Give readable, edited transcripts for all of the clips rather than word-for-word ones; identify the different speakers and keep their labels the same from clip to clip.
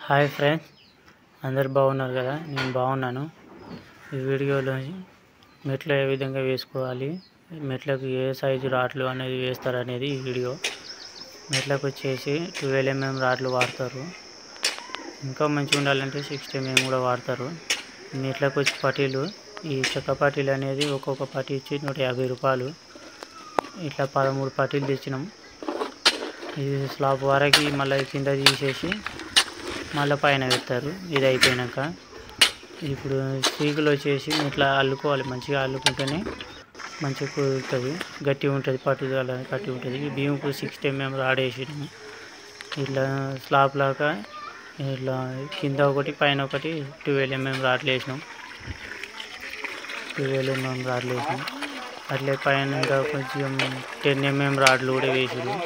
Speaker 1: Hi friends, అందరు బాగున్నారు కదా? నేను బాగున్నాను. ఈ వీడియోలో మెట్లు ఏ విధంగా వేసుకోవాలి, మెట్లకు ఏ సైజు రాడ్లు అనేది వేస్తారు అనేది ఈ వీడియో. మెట్లకు వచ్చేసి 12 mm రాడ్లు వాడతారు. ఇంకా మంచిగా ఉండాలంటే 60 mm కూడా వాడతారు. మెట్లకు వచ్చి పట్టీలు, ఈ చెక్క పట్టీలు అనేది ఒక్కొక్క పట్టీ ఇచ్చి 150 రూపాయలు. ఇట్లా 13 పట్టీలు తెచ్చినాం. ఇది స్లాబ్ వరకు మళ్ళీ కింద తీసేసి మళ్ళీ పైన పెడతారు. ఇది అయిపోయాక ఇప్పుడు సీకులు వచ్చేసి ఇట్లా అల్లుకోవాలి. మంచిగా అల్లుకుంటేనే మంచిగా కుదురుతుంది, గట్టిగా ఉంటుంది, పట్టుదల గట్టి ఉంటుంది. బియ్యంకు 60 mm రాడ్ వేసినాము. ఇట్లా స్లాబ్ లాగా ఇట్లా కింద ఒకటి పైన ఒకటి 12 mm రాడ్లు వేసినాం. 12 mm రాడ్లు వేసినాం. అట్లే పైన ఇంకా కొంచెం 10 mm రాడ్లు కూడా వేసారు.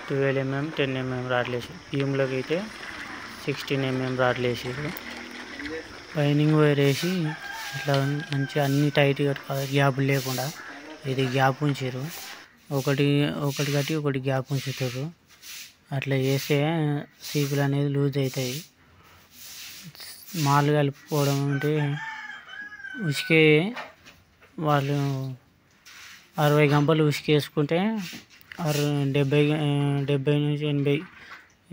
Speaker 1: 12 mm 10 mm రాడ్లు వేసి బియ్యంలోకి అయితే 16 mm రాడ్లు వేసారు. లైనింగ్ వైర్ వేసి ఇట్లా మంచిగా అన్ని టైట్గా గ్యాప్ లేకుండా ఇది గ్యాప్ ఉంచారు. ఒకటి కట్టి ఒకటి గ్యాప్ ఉంచుతారు. అట్లా వేస్తే సీకులు అనేది లూజ్ అవుతాయి. మాలు కలుపుకోవడం అంటే ఉసికే వాళ్ళు 60 గంపలు ఉసికేసుకుంటే 70 నుంచి 80,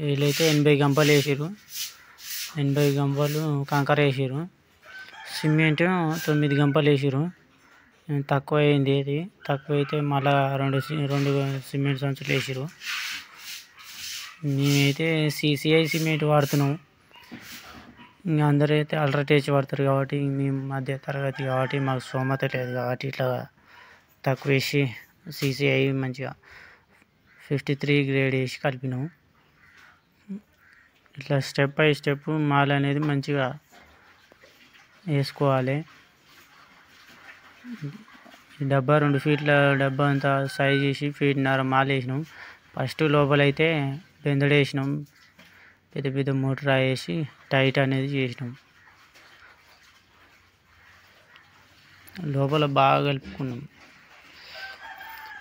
Speaker 1: వీళ్ళైతే 80 గంపలు వేసారు. 80 గంపలు కంకర వేసారు. సిమెంట్ 9 గంపలు వేసారు. తక్కువ అయింది. అది తక్కువ అయితే మళ్ళా రెండు సిమెంట్ సంచులు వేసారు. మేమైతే CCI సిమెంట్ వాడుతున్నాం. ఇంకా అందరూ అయితే అల్ట్రాటెక్ వాడతారు కాబట్టి మేము మధ్య తరగతి కాబట్టి మాకు స్తోమత లేదు కాబట్టి ఇట్లా తక్కువ వేసి CCI మంచిగా 53 గ్రేడ్ వేసి కలిపినాం. ఇట్లా స్టెప్ బై స్టెప్ మాల్ అనేది మంచిగా వేసుకోవాలి. డబ్బా 2 ఫీట్ల డబ్బా అంతా సైజ్ చేసి 1.5 ఫీట్ మాల్ వేసినాం. ఫస్ట్ లోపలైతే బెందడు వేసినాం. పెద్ద పెద్ద మోటార్ వేసి టైట్ అనేది చేసినాం. లోపల బాగా కలుపుకున్నాం.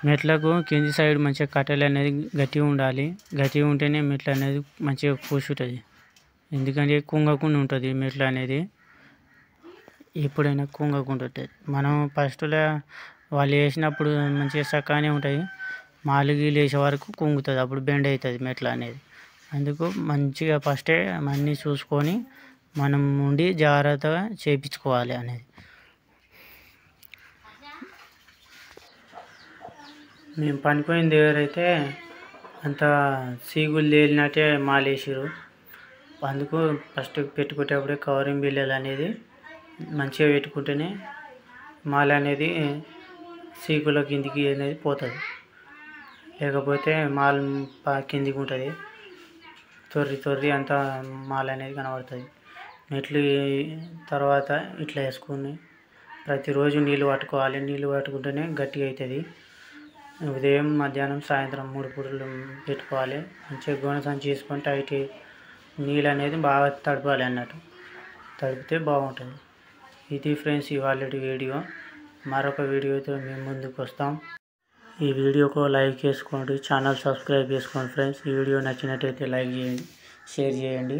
Speaker 1: మెట్లకు కింది సైడ్ మంచిగా కట్టెలు అనేది గట్టిగా ఉండాలి. గట్టిగా ఉంటేనే మెట్లు అనేది మంచిగా కూర్చుంటుంది. ఎందుకంటే కుంగకుండా ఉంటుంది. మెట్లు అనేది ఎప్పుడైనా కుంగకుండా ఉంటుంది. మనం ఫస్ట్లో వాళ్ళు వేసినప్పుడు మంచిగా చక్కగానే ఉంటుంది. మాలుగీలు వేసే వరకు కుంగుతుంది, అప్పుడు బెండ్ అవుతుంది మెట్లు అనేది. అందుకు మంచిగా ఫస్టే అన్నీ చూసుకొని మనం ఉండి జాగ్రత్తగా చేయించుకోవాలి అనేది. మేము పనిపోయిన దగ్గర అయితే అంత సీగులు తేలినట్టే మాలేసారు. అందుకు ఫస్ట్ పెట్టుకునేటప్పుడే కవరింగ్ బిల్లలు అనేది మంచిగా పెట్టుకుంటేనే మాల అనేది సీకుల కిందికి అనేది పోతుంది. లేకపోతే మాల్ కిందికి ఉంటుంది. తొర్రి అంతా మాల అనేది కనబడుతుంది. మెట్లు తర్వాత ఇట్లా వేసుకుని ప్రతిరోజు నీళ్ళు పట్టుకోవాలి. నీళ్ళు పట్టుకుంటేనే గట్టిగా అవుతుంది. ఉదయం, మధ్యాహ్నం, సాయంత్రం 3 పూటలు పెట్టుకోవాలి. మంచిగా గోనె సంచి చేసుకొని టైట్ నీళ్ళు అనేది బాగా తడపాలి అన్నట్టు. తడిపితే బాగుంటుంది. ఇది ఫ్రెండ్స్ ఇవాళ వీడియో. మరొక వీడియోతో మేము ముందుకు వస్తాం. ఈ వీడియోకు లైక్ చేసుకోండి, ఛానల్ సబ్స్క్రైబ్ చేసుకోండి ఫ్రెండ్స్. ఈ వీడియో నచ్చినట్టయితే లైక్ చేయండి, షేర్ చేయండి.